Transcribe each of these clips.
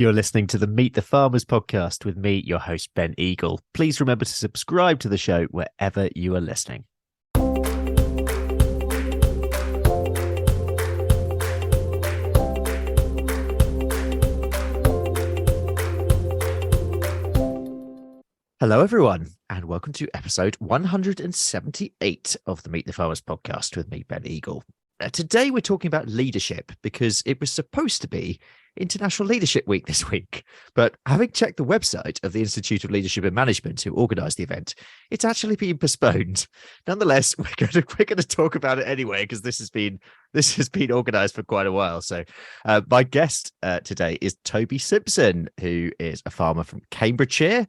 You're listening to the Meet the Farmers podcast with me, your host, Ben Eagle. Please remember to subscribe to the show wherever you are listening. Hello, everyone, and welcome to episode 178 of the Meet the Farmers podcast with me, Ben Eagle. Today, we're talking about leadership because it was supposed to be International Leadership Week this week. But having checked the website of the Institute of Leadership and Management, who organised the event, it's actually been postponed. Nonetheless, we're going to talk about it anyway because this has been organised for quite a while. So, my guest today is Toby Simpson, who is a farmer from Cambridgeshire,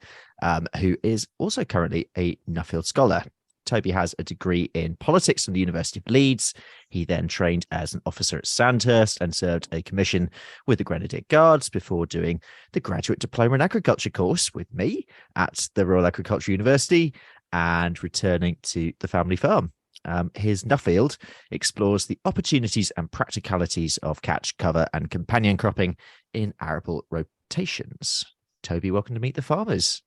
who is also currently a Nuffield Scholar. Toby has a degree in politics from the University of Leeds. He then trained as an officer at Sandhurst and served a commission with the Grenadier Guards before doing the Graduate Diploma in Agriculture course with me at the Royal Agricultural University and returning to the family farm. His Nuffield explores the opportunities and practicalities of catch, cover and companion cropping in arable rotations. Toby, welcome to Meet the Farmers.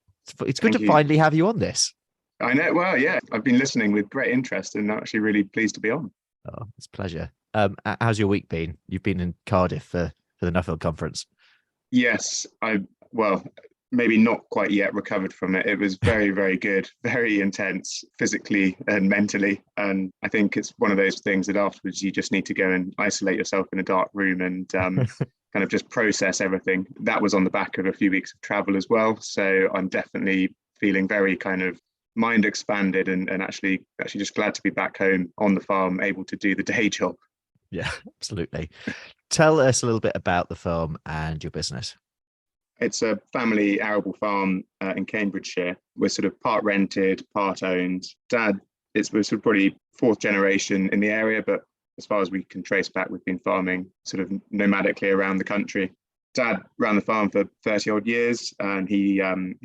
It's good to finally have you on this. I know. Well, yeah, I've been listening with great interest and I'm actually really pleased to be on. Oh, it's a pleasure. How's your week been? You've been in Cardiff for the Nuffield conference. Yes, maybe not quite yet recovered from it. It was very, very good, very intense physically and mentally. And I think it's one of those things that afterwards you just need to go and isolate yourself in a dark room and kind of just process everything. That was on the back of a few weeks of travel as well. So I'm definitely feeling very kind of mind expanded and actually just glad to be back home on the farm, able to do the day job. Yeah, absolutely. Tell us a little bit about the farm and your business. It's a family arable farm in Cambridgeshire. We're sort of part rented, part owned. Dad we're sort of probably fourth generation in the area, but as far as we can trace back, we've been farming sort of nomadically around the country. Dad ran the farm for 30 odd years and he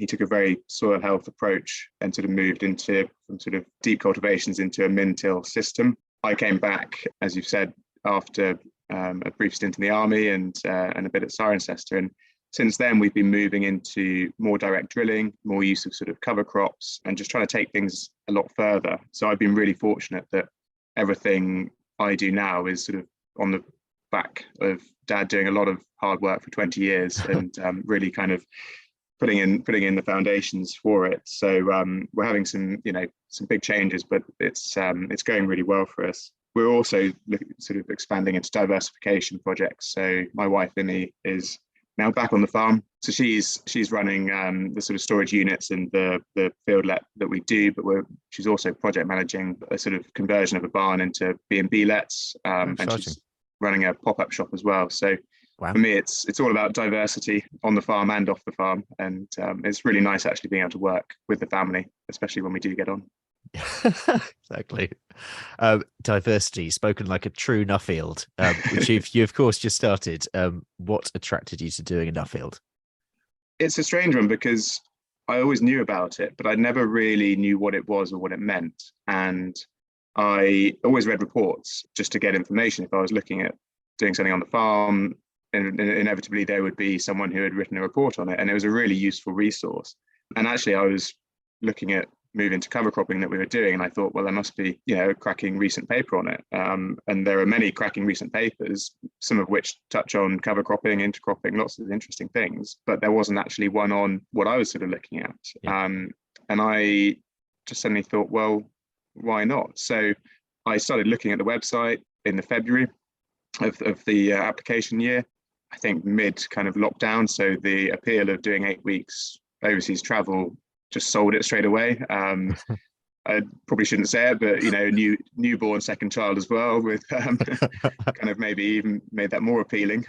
took a very soil health approach and sort of moved into from sort of deep cultivations into a min-till system. I came back, as you've said, after a brief stint in the army and a bit at Cirencester. And since then, we've been moving into more direct drilling, more use of sort of cover crops and just trying to take things a lot further. So I've been really fortunate that everything I do now is sort of on the back of Dad doing a lot of hard work for 20 years and really kind of putting in the foundations for it. So we're having some big changes, but it's going really well for us. We're also sort of expanding into diversification projects. So my wife Imi is now back on the farm. So she's running the sort of storage units and the field let that we do, but she's also project managing a sort of conversion of a barn into B&B lets, and she's running a pop-up shop as well. So wow. For me, it's all about diversity on the farm and off the farm. And it's really nice actually being able to work with the family, especially when we do get on. Exactly. Diversity, spoken like a true Nuffield, which you of course just started. What attracted you to doing a Nuffield? It's a strange one because I always knew about it, but I never really knew what it was or what it meant. And I always read reports just to get information. If I was looking at doing something on the farm, and inevitably there would be someone who had written a report on it, and it was a really useful resource. And actually I was looking at moving to cover cropping that we were doing, and I thought, well, there must be a cracking recent paper on it. And there are many cracking recent papers, some of which touch on cover cropping, intercropping, lots of interesting things, but there wasn't actually one on what I was sort of looking at. Yeah. And I just suddenly thought, well, why not? So I started looking at the website in the February of the application year, I think mid kind of lockdown. So the appeal of doing 8 weeks overseas travel just sold it straight away. I probably shouldn't say it, but newborn second child as well, with kind of maybe even made that more appealing.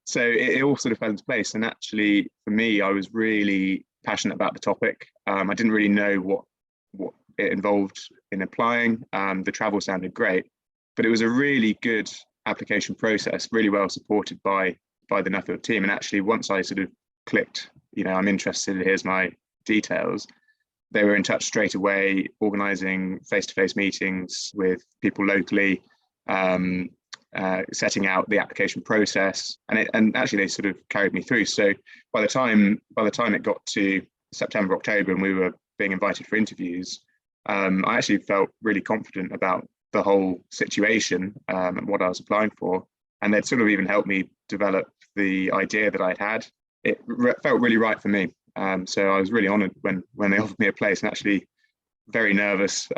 So it all sort of fell into place. And actually, for me, I was really passionate about the topic. I didn't really know what it involved in applying. The travel sounded great, but it was a really good application process, really well supported by the Nuffield team. And actually, once I sort of clicked, I'm interested, here's my details, they were in touch straight away, organising face-to-face meetings with people locally, setting out the application process, and actually they sort of carried me through. So by the time it got to September, October, and we were being invited for interviews, I actually felt really confident about the whole situation and what I was applying for. And they'd sort of even helped me develop the idea that I'd had. It felt really right for me. So I was really honoured when they offered me a place, and actually very nervous,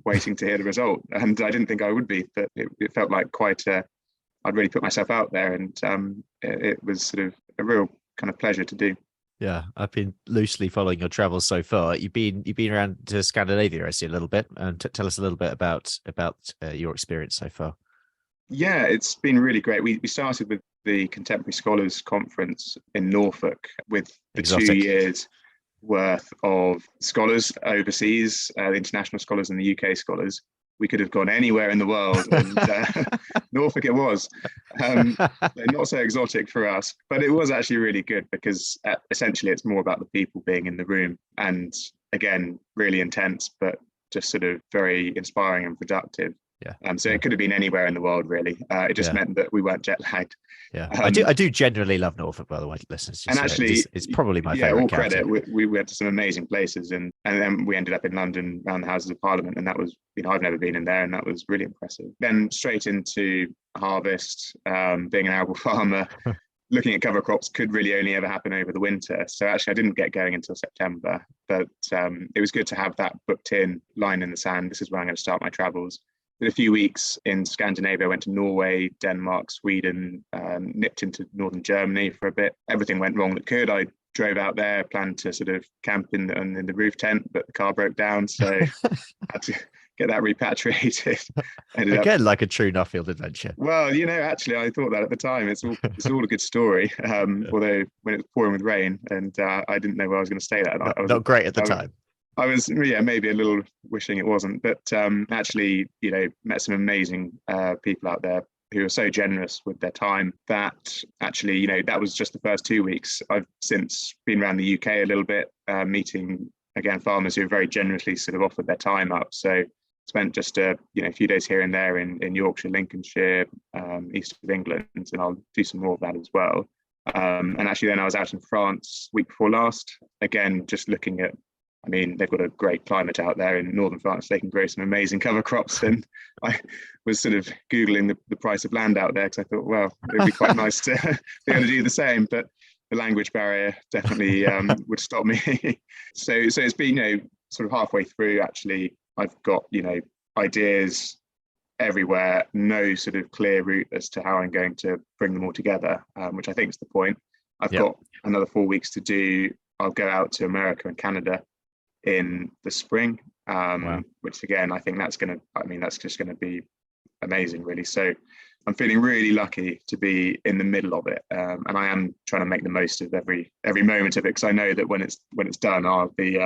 waiting to hear the result. And I didn't think I would be, but it felt like I'd really put myself out there, and it was sort of a real kind of pleasure to do. Yeah, I've been loosely following your travels so far. You've been around to Scandinavia, I see, a little bit, and tell us a little bit about your experience so far. Yeah, it's been really great. We started with the Contemporary Scholars Conference in Norfolk with the Exotic. 2 years worth of scholars overseas, the international scholars and the UK scholars. We could have gone anywhere in the world, and Norfolk it was. Not so exotic for us, but it was actually really good because essentially it's more about the people being in the room, and again, really intense, but just sort of very inspiring and productive. Yeah. So it could have been anywhere in the world, really. It just meant that we weren't jet lagged. Yeah, I do genuinely love Norfolk, by the way, listeners. And actually, it's probably my favorite. All credit. We went to some amazing places, and then we ended up in London around the Houses of Parliament, and that was, I've never been in there, and that was really impressive. Then straight into harvest, being an arable farmer, looking at cover crops could really only ever happen over the winter. So actually, I didn't get going until September, but it was good to have that booked in, line in the sand. This is where I'm going to start my travels. Did a few weeks in Scandinavia. I went to Norway, Denmark, Sweden, nipped into northern Germany for a bit. Everything went wrong that could. I drove out there, planned to sort of camp in the roof tent, but the car broke down, so I had to get that repatriated. Again, like a true Nuffield adventure. Well, actually, I thought that at the time. It's all a good story. Although when it was pouring with rain, and I didn't know where I was going to stay that night. Not great at the time. I was, maybe a little wishing it wasn't, but actually, met some amazing people out there who are so generous with their time that actually, that was just the first 2 weeks. I've since been around the UK a little bit, meeting, again, farmers who have very generously sort of offered their time up. So spent just a few days here and there in Yorkshire, Lincolnshire, east of England, and I'll do some more of that as well. And actually then I was out in France week before last, again, just looking at, they've got a great climate out there in northern France. They can grow some amazing cover crops. And I was sort of Googling the price of land out there because I thought, well, it would be quite nice to be able to do the same. But the language barrier definitely would stop me. So it's been, sort of halfway through, actually, I've got, ideas everywhere, no sort of clear route as to how I'm going to bring them all together, which I think is the point. I've got another 4 weeks to do. I'll go out to America and Canada in the spring, which again, I think that's just going to be amazing, really. So I'm feeling really lucky to be in the middle of it, and I am trying to make the most of every moment of it, because I know that when it's done, I'll be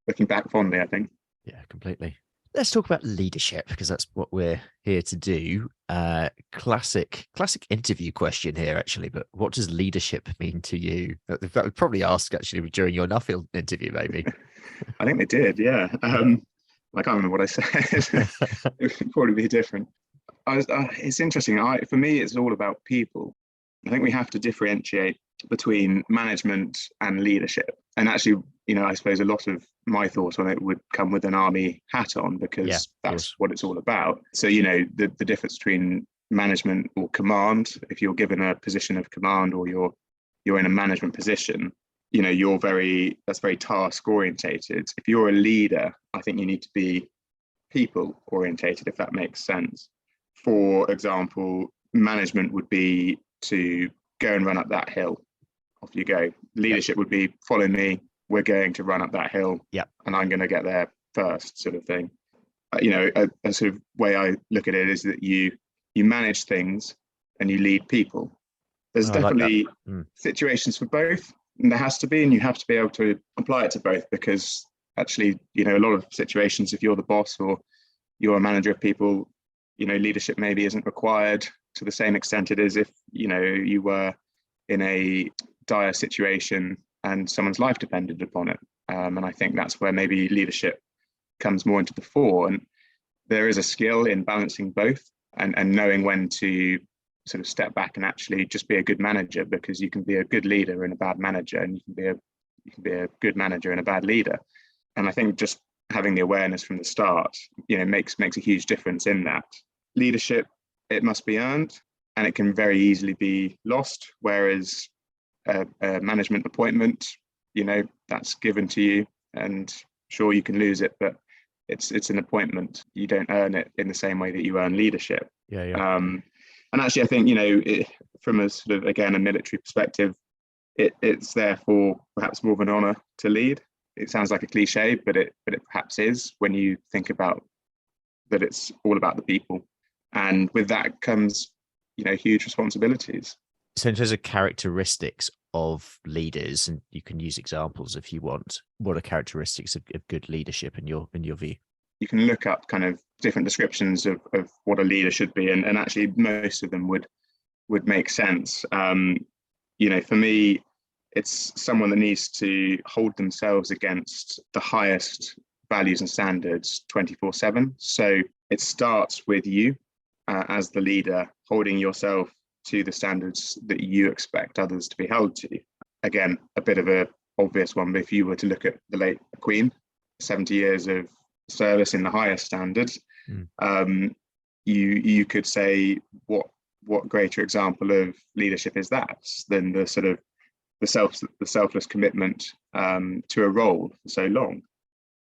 looking back fondly, I think. Yeah, completely. Let's talk about leadership, because that's what we're here to do. Classic interview question here, actually. But what does leadership mean to you? That would probably ask actually during your Nuffield interview, maybe. I think they did, yeah. I can't remember what I said. It would probably be different. It's interesting. For me, it's all about people. I think we have to differentiate between management and leadership. And actually, I suppose a lot of my thought on it would come with an army hat on, because that's what it's all about. So, the difference between management or command, if you're given a position of command or you're in a management position, that's very task orientated. If you're a leader, I think you need to be people orientated, if that makes sense. For example, management would be to go and run up that hill. Off you go. Leadership would be, follow me, we're going to run up that hill, and I'm going to get there first, sort of thing. A sort of way I look at it is that you manage things and you lead people. There's definitely situations for both, and there has to be, and you have to be able to apply it to both, because actually, a lot of situations, if you're the boss or you're a manager of people, leadership maybe isn't required to the same extent it is if, you were in a dire situation and someone's life depended upon it. And I think that's where maybe leadership comes more into the fore. And there is a skill in balancing both. and knowing when to sort of step back and actually just be a good manager, because you can be a good leader and a bad manager, and you can be a good manager and a bad leader. And I think just having the awareness from the start, makes a huge difference in that. Leadership, it must be earned, and it can very easily be lost. Whereas a management appointment, that's given to you, and sure, you can lose it, but it's an appointment. You don't earn it in the same way that you earn leadership. Yeah. And actually, I think, from a sort of, again, a military perspective, it's therefore perhaps more of an honor to lead. It sounds like a cliche, but it perhaps is, when you think about that it's all about the people. And with that comes, huge responsibilities. So in terms of characteristics of leaders, and you can use examples if you want, what are characteristics of good leadership in your view? You can look up kind of different descriptions of what a leader should be, and actually most of them would make sense. For me, it's someone that needs to hold themselves against the highest values and standards 24/7. So it starts with you as the leader, holding yourself to the standards that you expect others to be held to. Again, a bit of an obvious one, but if you were to look at the late Queen, 70 years of service in the highest standards, you could say, what greater example of leadership is that than the sort of the selfless commitment to a role for so long?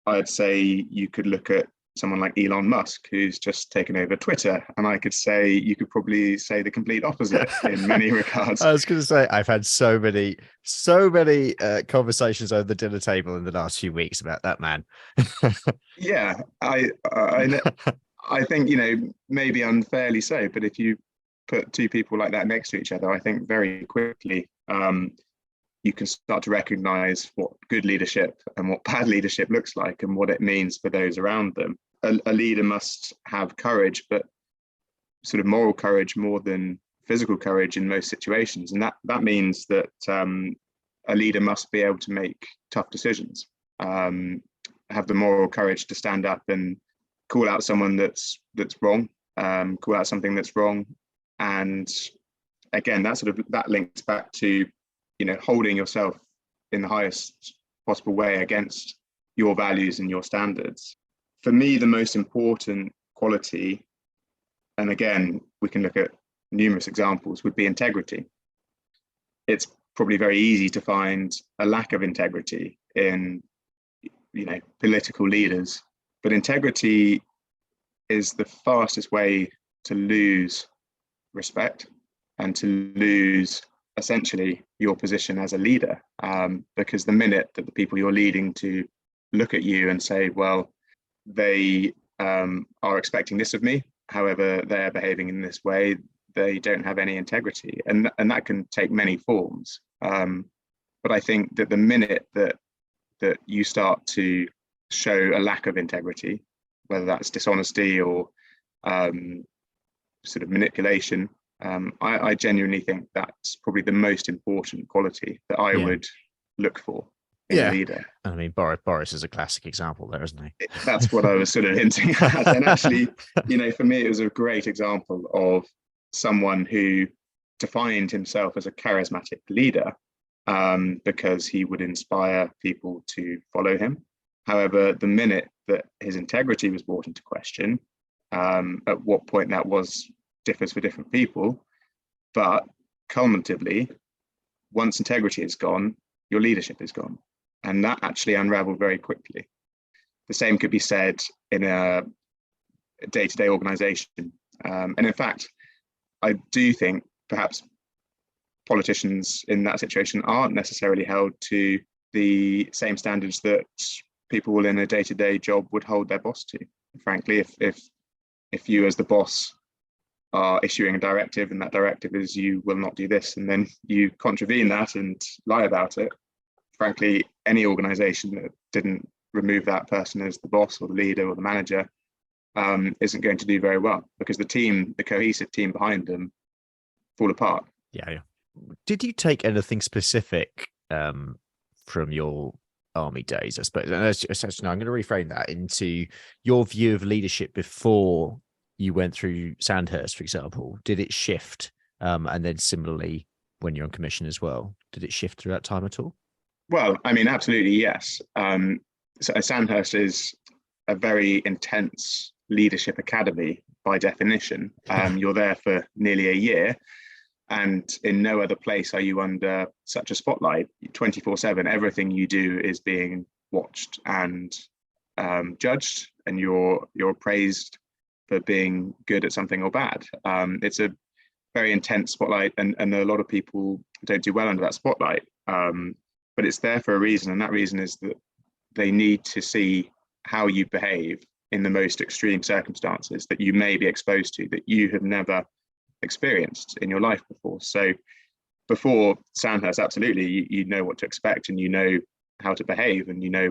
I'd say you could look at someone like Elon Musk, who's just taken over Twitter, and I could say you could probably say the complete opposite in many regards. I was going to say, I've had so many conversations over the dinner table in the last few weeks about that man. Yeah, I think, maybe unfairly so, but if you put two people like that next to each other, I think very quickly you can start to recognize what good leadership and what bad leadership looks like, and what it means for those around them. A leader must have courage, but sort of moral courage more than physical courage in most situations. And that means that a leader must be able to make tough decisions, have the moral courage to stand up and call out someone that's wrong, call out something that's wrong. And again, that links back to, holding yourself in the highest possible way against your values and your standards. For me, the most important quality, and again, we can look at numerous examples, would be integrity. It's probably very easy to find a lack of integrity in, political leaders, but integrity is the fastest way to lose respect and to lose essentially your position as a leader, because the minute that the people you're leading to look at you and say, well, they are expecting this of me, however they're behaving in this way, they don't have any integrity, and that can take many forms. But I think that the minute that you start to show a lack of integrity, whether that's dishonesty or sort of manipulation, I genuinely think that's probably the most important quality that I would look for in a leader. I mean, Boris is a classic example there, isn't he? That's what I was sort of hinting at. And actually, for me, it was a great example of someone who defined himself as a charismatic leader, because he would inspire people to follow him. However, the minute that his integrity was brought into question, at what point that was differs for different people, but cumulatively, once integrity is gone, your leadership is gone, and that actually unraveled very quickly. The same could be said in a day-to-day organization, and in fact, I do think perhaps politicians in that situation aren't necessarily held to the same standards that people in a day-to-day job would hold their boss to. Frankly, if you as the boss are issuing a directive, and that directive is you will not do this, and then you contravene that and lie about it, frankly, any organization that didn't remove that person as the boss or the leader or the manager isn't going to do very well, because the cohesive team behind them fall apart. Yeah. Did you take anything specific from your army days, I suppose? And I'm going to reframe that into your view of leadership before you went through Sandhurst, for example, did it shift? And then similarly, when you're on commission as well, did it shift through that time at all? Well, I mean, absolutely, yes. So Sandhurst is a very intense leadership academy by definition. You're there for nearly a year, and in no other place are you under such a spotlight. 24/7, everything you do is being watched and judged, and you're praised for being good at something or bad. It's a very intense spotlight, and a lot of people don't do well under that spotlight. But it's there for a reason, and that reason is that they need to see how you behave in the most extreme circumstances that you may be exposed to, that you have never experienced in your life before. So before Sandhurst, absolutely, you know what to expect, and you know how to behave, and you know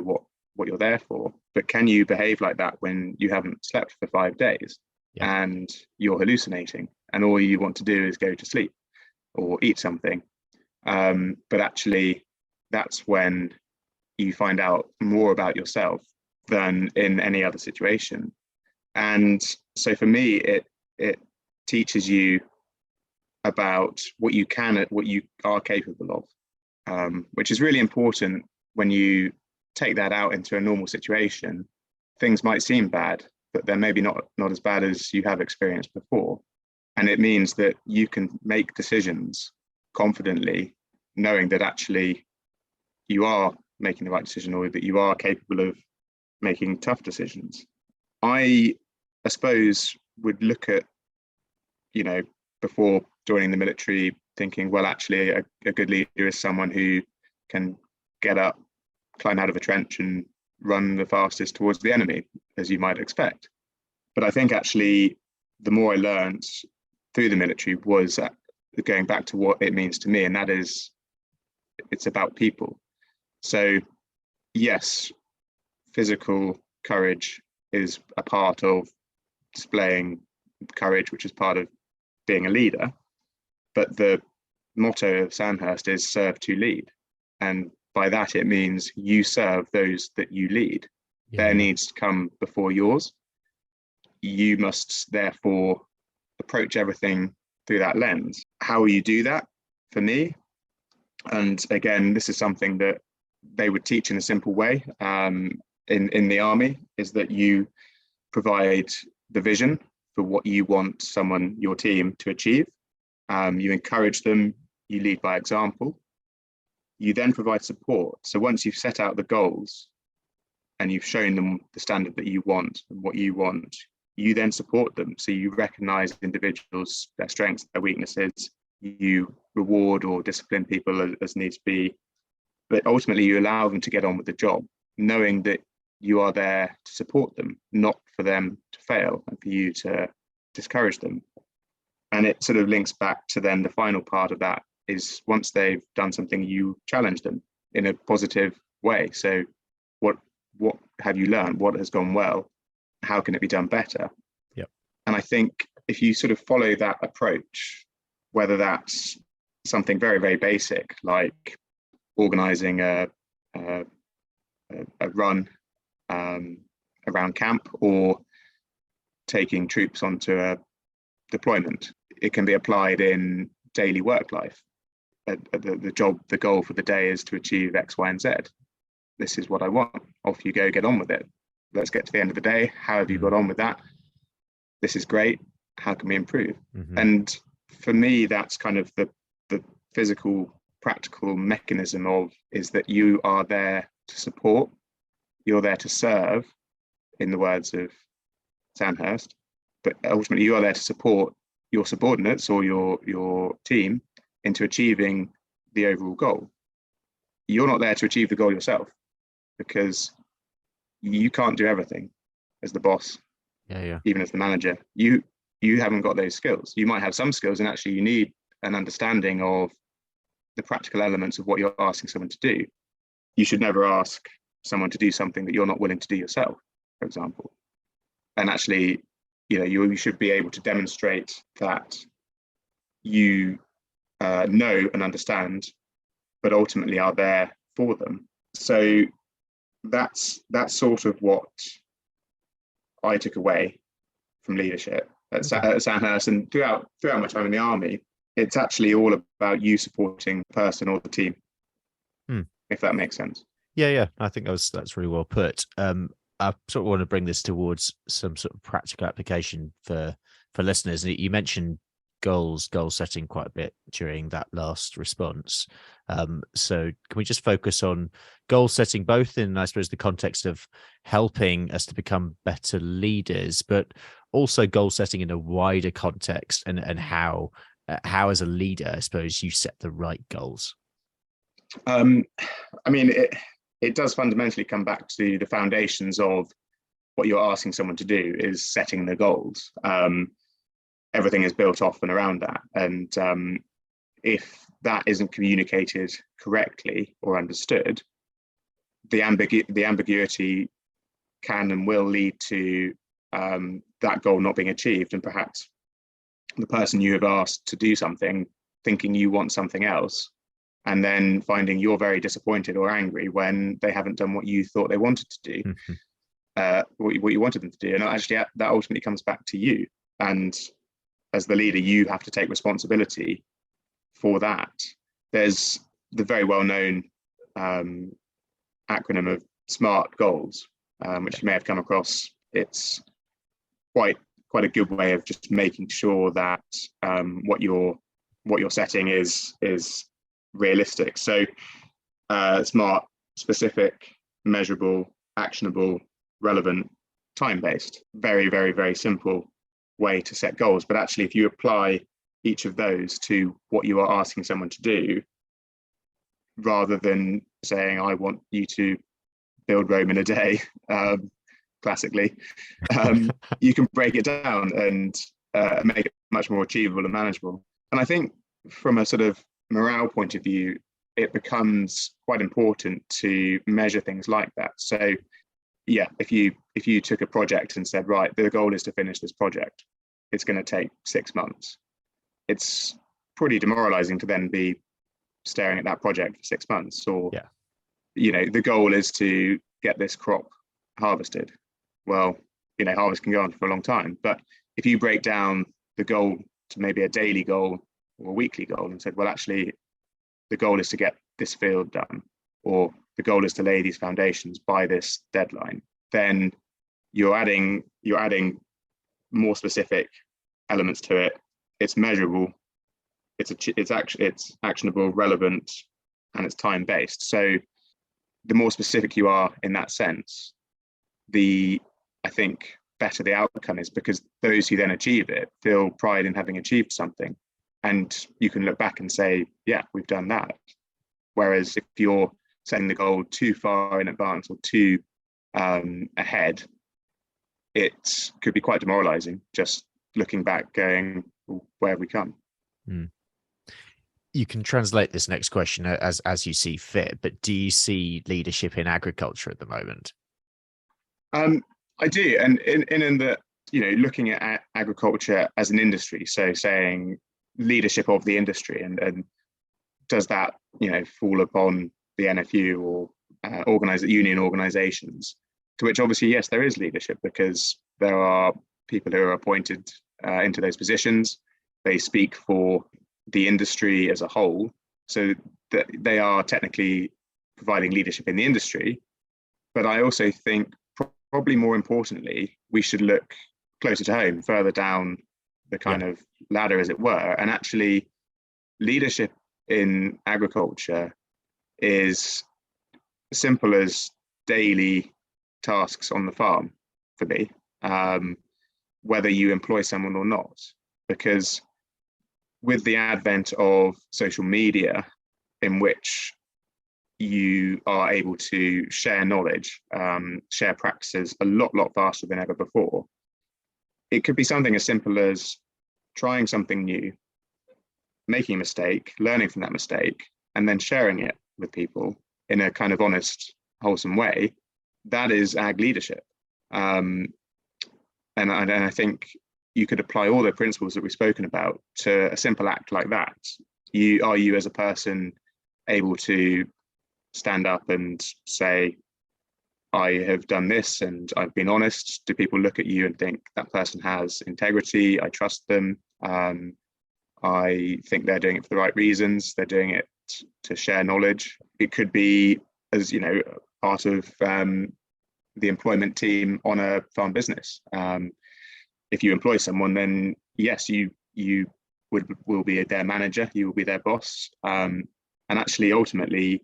what you're there for. But can you behave like that when you haven't slept for 5 days and you're hallucinating, and all you want to do is go to sleep or eat something? But actually, that's when you find out more about yourself than in any other situation. And so for me, it teaches you about what you are capable of, which is really important. When you take that out into a normal situation, things might seem bad, but they're maybe not as bad as you have experienced before. And it means that you can make decisions confidently, knowing that actually you are making the right decision, or that you are capable of making tough decisions. I suppose would look at, before joining the military, thinking, well, actually a good leader is someone who can get up, climb out of a trench and run the fastest towards the enemy, as you might expect. But I think actually the more I learned through the military was going back to what it means to me, and that is it's about people. So yes, physical courage is a part of displaying courage, which is part of being a leader. But the motto of Sandhurst is serve to lead. And by that, it means you serve those that you lead. Their needs come before yours. You must therefore approach everything through that lens. How will you do that? For me, and again, this is something that they would teach in a simple way in the army, is that you provide the vision for what you want your team to achieve. You encourage them, you lead by example. You then provide support. So once you've set out the goals and you've shown them the standard that you want and what you want, you then support them. So you recognize individuals, their strengths, their weaknesses, you reward or discipline people as needs be. But ultimately, you allow them to get on with the job, knowing that you are there to support them, not for them to fail and for you to discourage them. And it sort of links back to then the final part of that is, once they've done something, you challenge them in a positive way. So what have you learned? What has gone well? How can it be done better? Yep. And I think if you sort of follow that approach, whether that's something very, very basic, like organizing a run around camp, or taking troops onto a deployment, it can be applied in daily work life. The goal for the day is to achieve X, Y, and Z. This is what I want. Off you go, get on with it. Let's get to the end of the day. How have you got on with that? This is great. How can we improve? Mm-hmm. And for me, that's kind of the physical, practical mechanism is that you are there to support, you're there to serve, in the words of Sandhurst, but ultimately you are there to support your subordinates or your team into achieving the overall goal. You're not there to achieve the goal yourself, because you can't do everything as the boss, even as the manager. You haven't got those skills. You might have some skills, and actually you need an understanding of the practical elements of what you're asking someone to do. You should never ask someone to do something that you're not willing to do yourself, for example. And actually, you should be able to demonstrate that you know and understand, but ultimately are there for them. So that's sort of what I took away from leadership. at Sandhurst and throughout my time in the army, it's actually all about you supporting the person or the team, if that makes sense. Yeah. I think that's really well put. I sort of want to bring this towards some sort of practical application for listeners. You mentioned goal setting quite a bit during that last response. So can we just focus on goal setting, both in, I suppose, the context of helping us to become better leaders, but also goal setting in a wider context, and how as a leader, I suppose, you set the right goals? I mean, it does fundamentally come back to the foundations of what you're asking someone to do is setting the goals. Everything is built off and around that. And if that isn't communicated correctly or understood, the ambiguity can and will lead to that goal not being achieved, and perhaps the person you have asked to do something thinking you want something else, and then finding you're very disappointed or angry when they haven't done what you thought they wanted to do, what you wanted them to do. And actually that ultimately comes back to you. And as the leader, you have to take responsibility for that. There's the very well-known acronym of SMART goals, which you may have come across. It's quite a good way of just making sure that what you're setting is realistic. So SMART: specific, measurable, actionable, relevant, time-based. Very, very, very simple way to set goals. But actually, if you apply each of those to what you are asking someone to do, rather than saying, I want you to build Rome in a day, classically, you can break it down and make it much more achievable and manageable. And I think from a sort of morale point of view, it becomes quite important to measure things like that. So yeah, if you took a project and said, right, the goal is to finish this project, it's going to take 6 months. It's pretty demoralizing to then be staring at that project for 6 months. Or, the goal is to get this crop harvested. Well, harvest can go on for a long time. But if you break down the goal to maybe a daily goal or a weekly goal and said, well, actually, the goal is to get this field done, or the goal is to lay these foundations by this deadline, then you're adding more specific elements to it. It's measurable, it's actionable, relevant, and it's time-based. So the more specific you are in that sense, I think better the outcome is, because those who then achieve it feel pride in having achieved something, and you can look back and say, yeah, we've done that. Whereas if you're setting the goal too far in advance or too ahead, it could be quite demoralizing, just looking back going, well, where have we come? You can translate this next question as you see fit, but do you see leadership in agriculture at the moment? I do, and in that, looking at agriculture as an industry, so saying leadership of the industry, and does that fall upon the NFU or union organizations? To which obviously, yes, there is leadership, because there are people who are appointed into those positions. They speak for the industry as a whole, so that they are technically providing leadership in the industry. But I also think, probably more importantly, we should look closer to home, further down the kind of ladder, as it were. And actually, leadership in agriculture is simple as daily tasks on the farm for me, whether you employ someone or not. Because with the advent of social media, in which you are able to share knowledge, share practices a lot faster than ever before, it could be something as simple as trying something new, making a mistake, learning from that mistake, and then sharing it with people in a kind of honest, wholesome way. That is ag leadership. And I think you could apply all the principles that we've spoken about to a simple act like that. Are you as a person able to stand up and say, I have done this and I've been honest? Do people look at you and think that person has integrity? I trust them. I think they're doing it for the right reasons. They're doing it to share knowledge. It could be, as you know, part of the employment team on a farm business. If you employ someone, then yes, you will be their manager. You will be their boss, and actually, ultimately,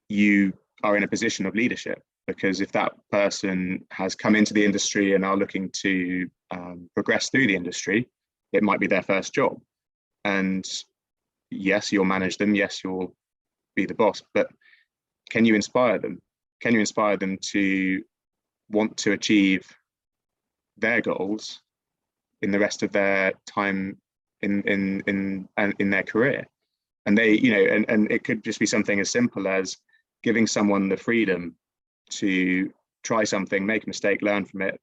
you are in a position of leadership, because if that person has come into the industry and are looking to progress through the industry, it might be their first job. And yes, you'll manage them. Yes, you'll be the boss, but can you inspire them? Can you inspire them to want to achieve their goals in the rest of their time in their career? And they, you know, and it could just be something as simple as giving someone the freedom to try something, make a mistake, learn from it,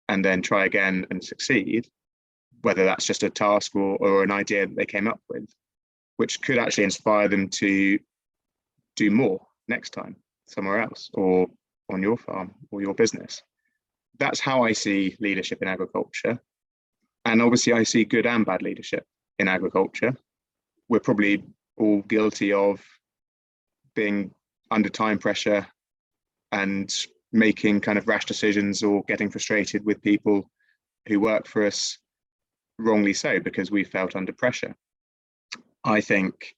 and then try again and succeed, whether that's just a task or an idea that they came up with, which could actually inspire them to do more next time somewhere else or on your farm or your business. That's how I see leadership in agriculture. And obviously I see good and bad leadership in agriculture. We're probably all guilty of being under time pressure and making kind of rash decisions or getting frustrated with people who work for us, wrongly so, because we felt under pressure. I think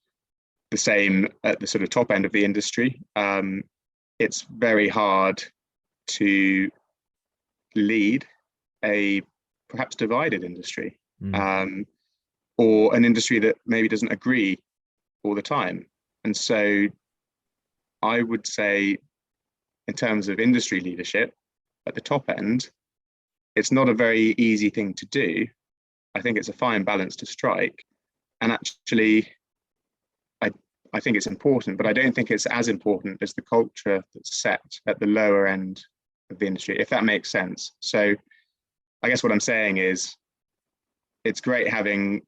the same at the sort of top end of the industry. It's very hard to lead a perhaps divided industry, or an industry that maybe doesn't agree all the time. And so I would say, in terms of industry leadership at the top end, it's not a very easy thing to do. I think it's a fine balance to strike. And actually, I think it's important, but I don't think it's as important as the culture that's set at the lower end of the industry, if that makes sense. So I guess what I'm saying is, it's great having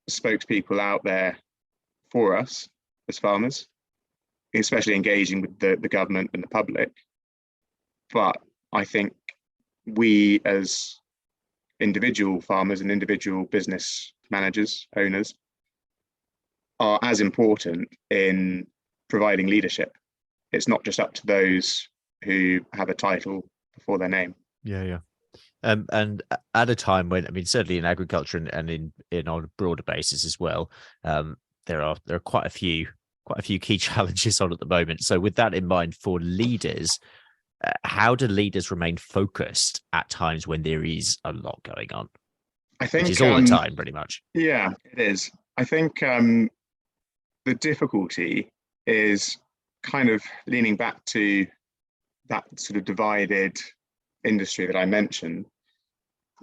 spokespeople out there for us as farmers, especially engaging with the government and the public. But I think we as individual farmers and individual business managers, owners, are as important in providing leadership. It's not just up to those who have a title before their name. Yeah. And at a time when, I mean, certainly in agriculture and in on a broader basis as well, there are quite a few key challenges on at the moment. So with that in mind, for leaders, how do leaders remain focused at times when there is a lot going on? I think which is all the time, pretty much. Yeah, it is. I think the difficulty is kind of leaning back to that sort of divided industry that I mentioned.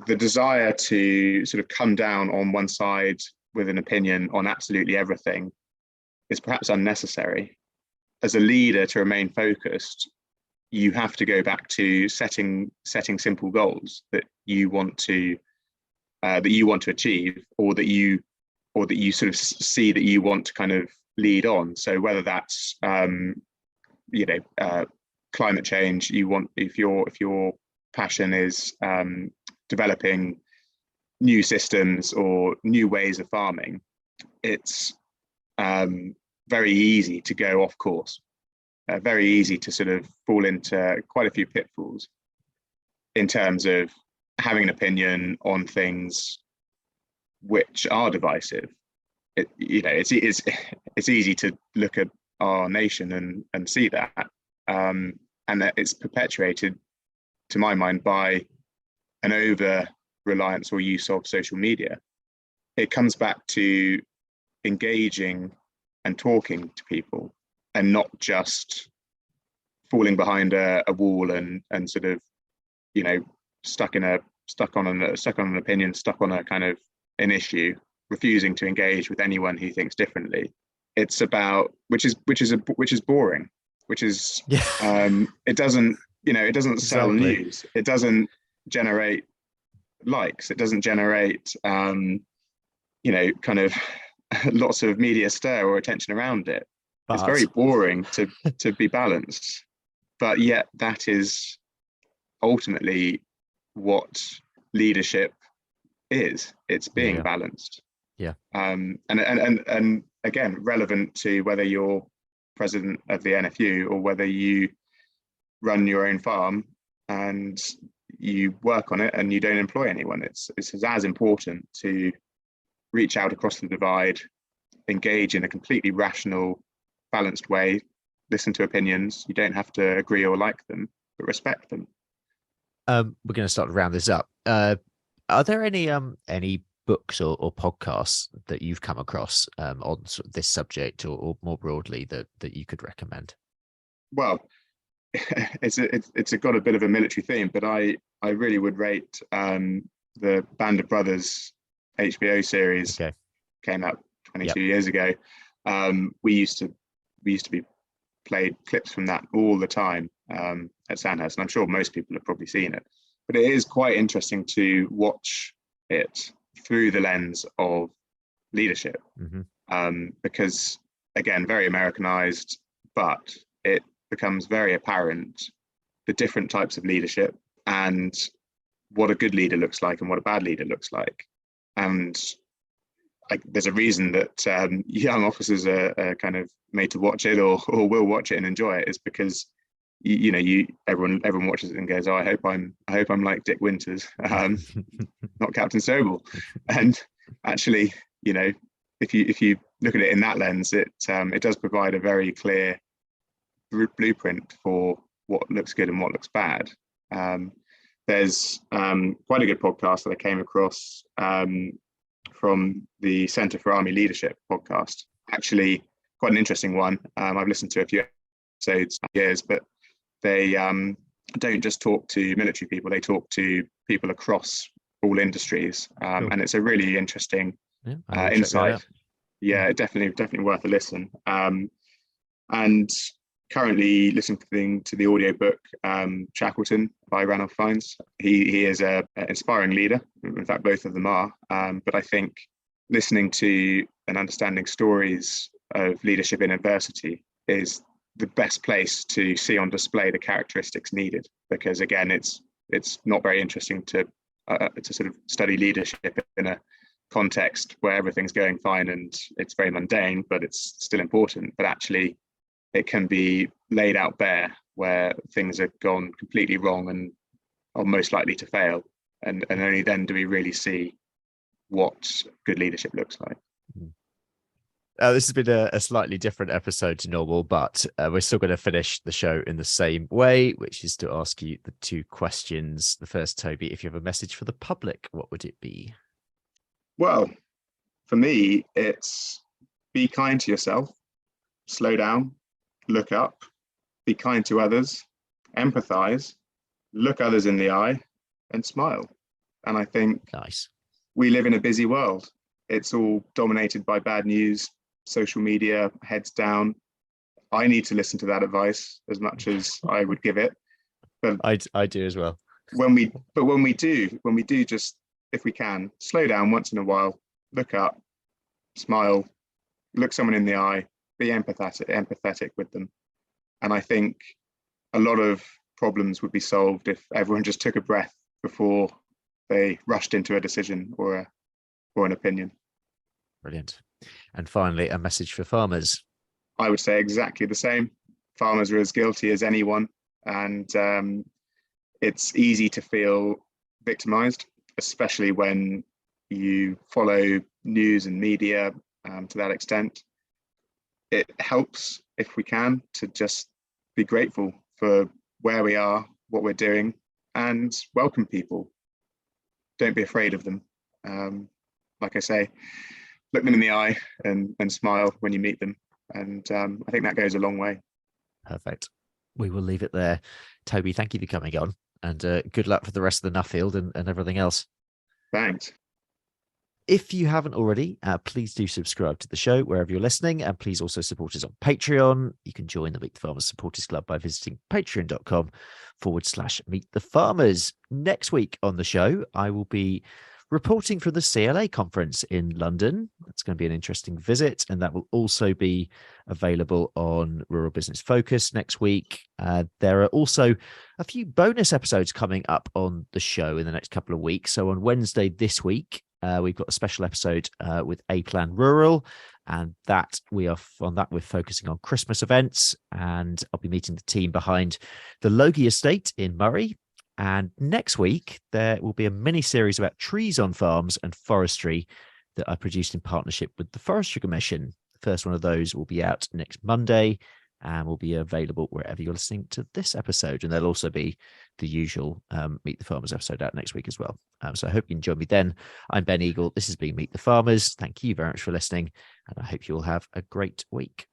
The desire to sort of come down on one side with an opinion on absolutely everything is perhaps unnecessary. As a leader, to remain focused, you have to go back to setting simple goals that you want to achieve, or that you sort of see that you want to kind of lead on. So whether that's climate change, if your passion is developing new systems or new ways of farming, it's very easy to go off course, very easy to sort of fall into quite a few pitfalls in terms of having an opinion on things which are divisive. It's easy to look at our nation and see that, and that it's perpetuated, to my mind, by an over reliance or use of social media. It comes back to engaging and talking to people, and not just falling behind a wall and sort of, stuck on an opinion, stuck on a kind of an issue, refusing to engage with anyone who thinks differently. It's about which is boring, which is it doesn't sell news, it doesn't generate likes, it doesn't generate kind of lots of media stir or attention around it. But it's very boring to be balanced. but yet that is ultimately what leadership is. It's being balanced. Yeah. And again, relevant to whether you're president of the NFU or whether you run your own farm and you work on it and you don't employ anyone. It's as important to reach out across the divide, engage in a completely rational, balanced way, listen to opinions. You don't have to agree or like them, but respect them. We're going to start to round this up. Are there any books or podcasts that you've come across on sort of this subject or more broadly that you could recommend? Well, it's got a bit of a military theme, but I really would rate the Band of Brothers HBO series. Okay. Came out 22 years ago. We used to be played clips from that all the time at Sandhurst, and I'm sure most people have probably seen it. But it is quite interesting to watch it through the lens of leadership, because again, very Americanized, but it becomes very apparent the different types of leadership and what a good leader looks like and what a bad leader looks like. And there's a reason that young officers are kind of made to watch it or will watch it and enjoy it, is because everyone watches it and goes, oh, I hope I'm like Dick Winters, not Captain Sobel. And actually, if you look at it in that lens, it does provide a very clear blueprint for what looks good and what looks bad. There's quite a good podcast that I came across from the Centre for Army Leadership podcast. Actually, quite an interesting one. I've listened to a few episodes for years, but they don't just talk to military people, they talk to people across all industries. Cool. And it's a really interesting insight. Yeah, definitely worth a listen. And currently listening to the audiobook Shackleton by Ranulph Fiennes. He is an inspiring leader. In fact, both of them are. But I think listening to and understanding stories of leadership in adversity is the best place to see on display the characteristics needed. Because again, it's not very interesting to sort of study leadership in a context where everything's going fine and it's very mundane, but it's still important. But actually, it can be laid out bare where things have gone completely wrong and are most likely to fail. And only then do we really see what good leadership looks like. This has been a slightly different episode to normal, but we're still going to finish the show in the same way, which is to ask you the two questions. The first, Toby, if you have a message for the public, what would it be? Well, for me, it's be kind to yourself, slow down, look up, be kind to others, empathize, look others in the eye, and smile. And I think nice. We live in a busy world. It's all dominated by bad news, social media, heads down. I need to listen to that advice as much as I would give it. But I do as well. When we do just, if we can, slow down once in a while, look up, smile, look someone in the eye, be empathetic with them. And I think a lot of problems would be solved if everyone just took a breath before they rushed into a decision or an opinion. Brilliant. And finally, a message for farmers. I would say exactly the same. Farmers are as guilty as anyone, and it's easy to feel victimized, especially when you follow news and media to that extent. It helps, if we can, to just be grateful for where we are, what we're doing, and welcome people. Don't be afraid of them. Like I say, look them in the eye and smile when you meet them. And I think that goes a long way. Perfect. We will leave it there. Toby, thank you for coming on, and good luck for the rest of the Nuffield and everything else. Thanks. If you haven't already, please do subscribe to the show wherever you're listening, and please also support us on Patreon. You can join the Meet the Farmers Supporters Club by visiting patreon.com/Meet the Farmers. Next week on the show, I will be reporting from the CLA conference in London. That's going to be an interesting visit, and that will also be available on Rural Business Focus next week. There are also a few bonus episodes coming up on the show in the next couple of weeks. So on Wednesday this week, we've got a special episode with A Plan Rural, and that we're focusing on Christmas events, and I'll be meeting the team behind the Logie Estate in Murray. And next week, there will be a mini series about trees on farms and forestry that I produced in partnership with the Forestry Commission. The first one of those will be out next Monday and will be available wherever you're listening to this episode. And there'll also be the usual Meet the Farmers episode out next week as well. So I hope you can join me then. I'm Ben Eagle. This has been Meet the Farmers. Thank you very much for listening, and I hope you all have a great week.